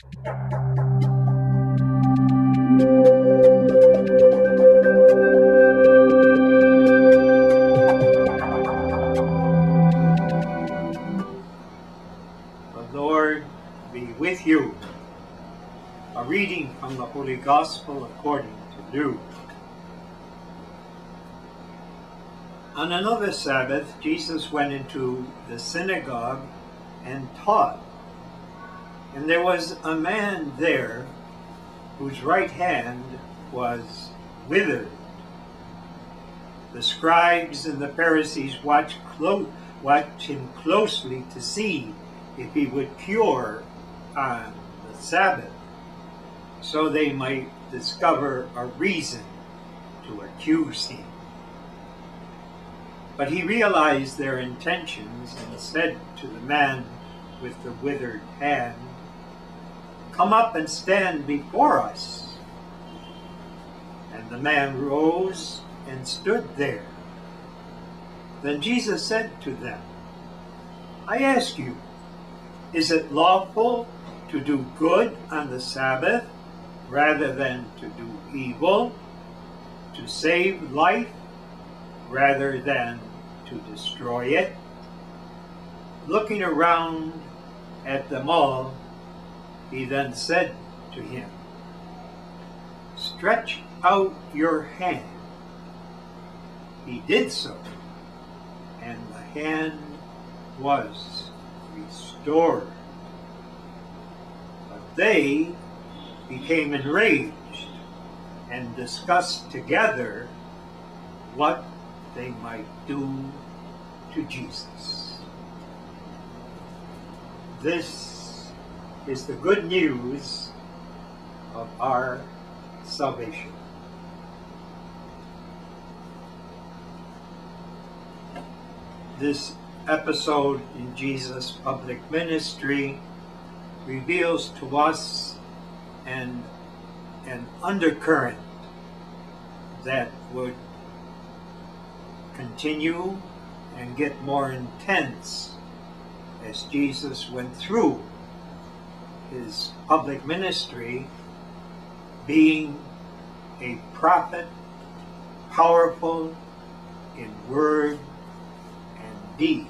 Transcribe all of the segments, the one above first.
The Lord be with you. A reading from the Holy Gospel according to Luke. On another Sabbath, Jesus went into the synagogue and taught. And there was a man there whose right hand was withered. The scribes and the Pharisees watched him closely to see if he would cure on the Sabbath, so they might discover a reason to accuse him. But he realized their intentions and said to the man with the withered hand, "Come up and stand before us." And the man rose and stood there. Then Jesus said to them, "I ask you, is it lawful to do good on the Sabbath rather than to do evil, to save life rather than to destroy it?" Looking around at them all, he then said to him, "Stretch out your hand." He did so, and the hand was restored. But they became enraged and discussed together what they might do to Jesus. This is the good news of our salvation. This episode in Jesus' public ministry reveals to us an undercurrent that would continue and get more intense as Jesus went through his public ministry, being a prophet, powerful in word and deed.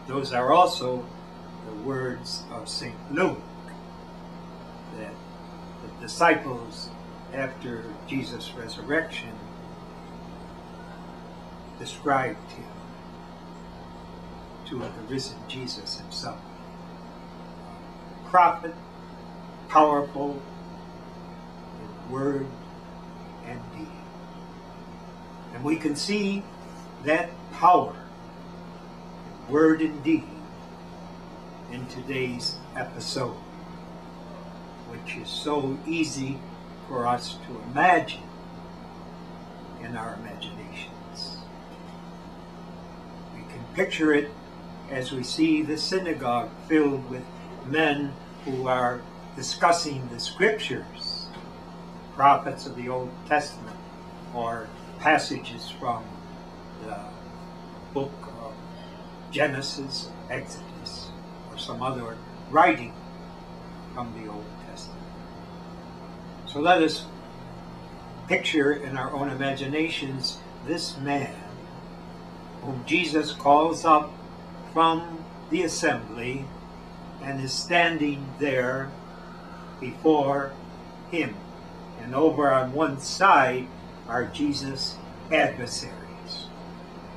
Those are also the words of St. Luke, that the disciples, after Jesus' resurrection, described him to the risen Jesus himself. Prophet, powerful in word and deed. And we can see that power in word and deed in today's episode, which is so easy for us to imagine in our imaginations. We can picture it as we see the synagogue filled with men who are discussing the scriptures, prophets of the Old Testament, or passages from the book of Genesis, Exodus, or some other writing from the Old Testament. So let us picture in our own imaginations this man whom Jesus calls up from the assembly and is standing there before him. And over on one side are Jesus' adversaries.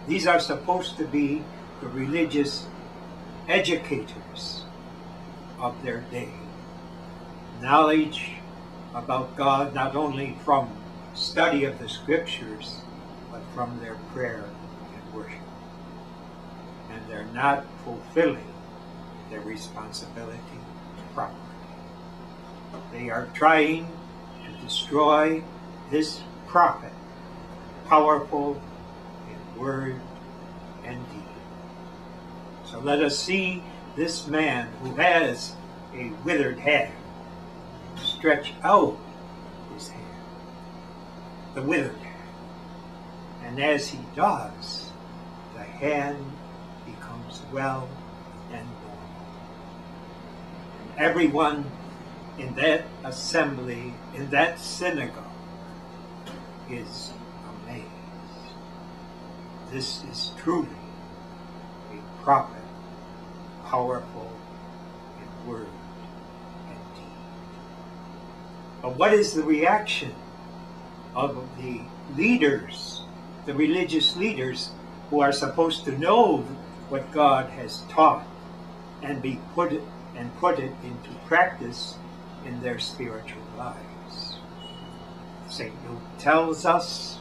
These are supposed to be the religious educators of their day. Knowledge about God not only from study of the scriptures, but from their prayer and worship. And they're not fulfilling their responsibility properly. They are trying to destroy this prophet, powerful in word and deed. So let us see this man who has a withered hand stretch out his hand, the withered hand. And as he does, the hand becomes well and normal. And everyone in that assembly, in that synagogue, is amazed. This is truly a prophet, powerful in word and deed. But what is the reaction of the leaders, the religious leaders, who are supposed to know what God has taught and put it into practice in their spiritual lives? St. Luke tells us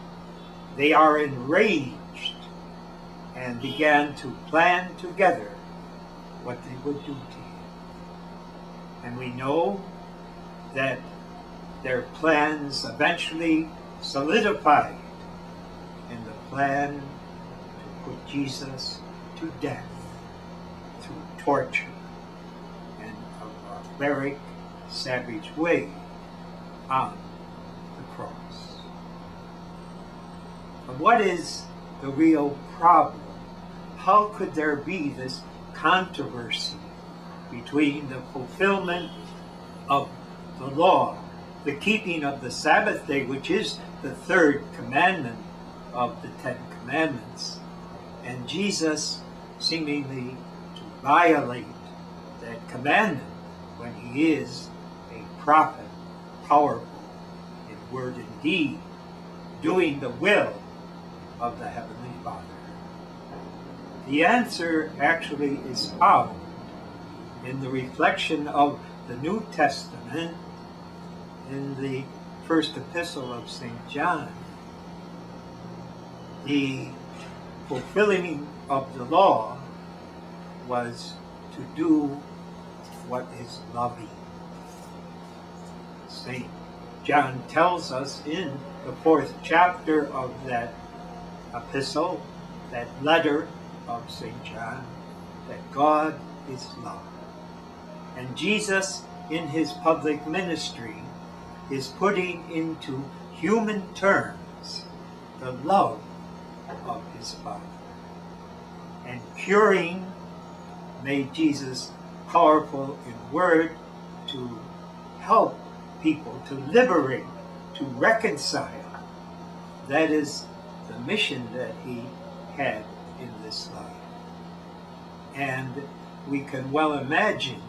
they are enraged and began to plan together what they would do to him. And we know that their plans eventually solidified in the plan to put Jesus to death through torture and a barbaric, savage way on the cross. But what is the real problem? How could there be this controversy between the fulfillment of the law, the keeping of the Sabbath day, which is the third commandment of the Ten Commandments, and Jesus seemingly to violate that commandment when he is a prophet, powerful in word and deed, doing the will of the Heavenly Father? The answer actually is found in the reflection of the New Testament in the first epistle of St. John. The fulfilling of the law was to do what is loving. St. John tells us in the 4th chapter of that epistle, that letter of St. John, that God is love. And Jesus, in his public ministry, is putting into human terms the love of his Father. And curing made Jesus powerful in word to help people, to liberate, to reconcile. That is the mission that he had in this life. And we can well imagine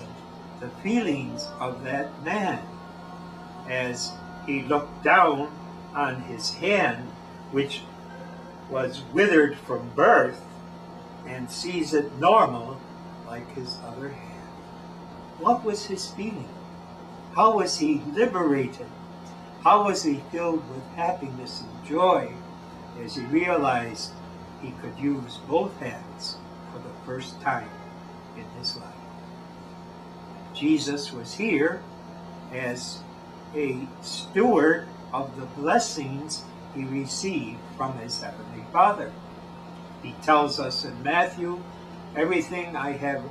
the feelings of that man as he looked down on his hand, which was withered from birth, and sees it normal like his other hand. What was his feeling? How was he liberated? How was he filled with happiness and joy as he realized he could use both hands for the first time in his life? Jesus was here as a steward of the blessings he received from his Heavenly Father. He tells us in Matthew, everything I have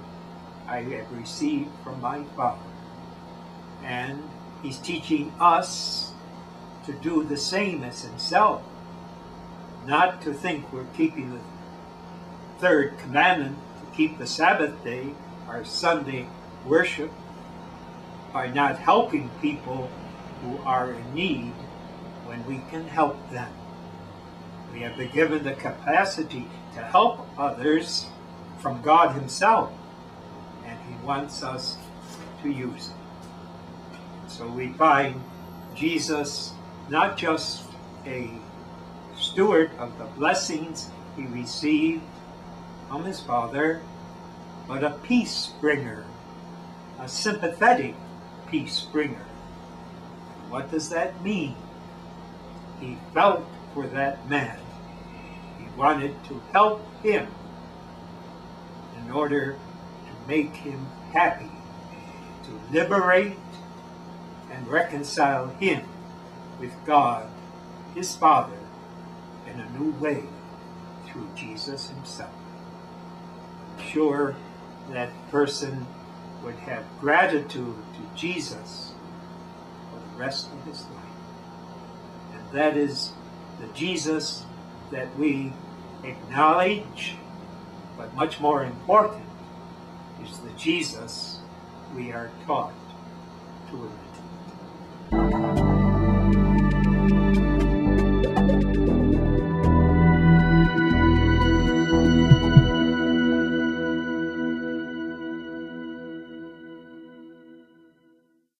received from my Father. And he's teaching us to do the same as himself. Not to think we're keeping the third commandment, to keep the Sabbath day, our Sunday worship, by not helping people who are in need when we can help them. We have been given the capacity to help others from God himself, and he wants us to use it. So we find Jesus not just a steward of the blessings he received from his Father, but a peace bringer, a sympathetic peace bringer. What does that mean? He felt for that man. He wanted to help him in order to make him happy, to liberate and reconcile him with God, his Father, in a new way through Jesus himself. I'm sure that person would have gratitude to Jesus for the rest of his life. And that is the Jesus that we acknowledge, but much more important is the Jesus we are taught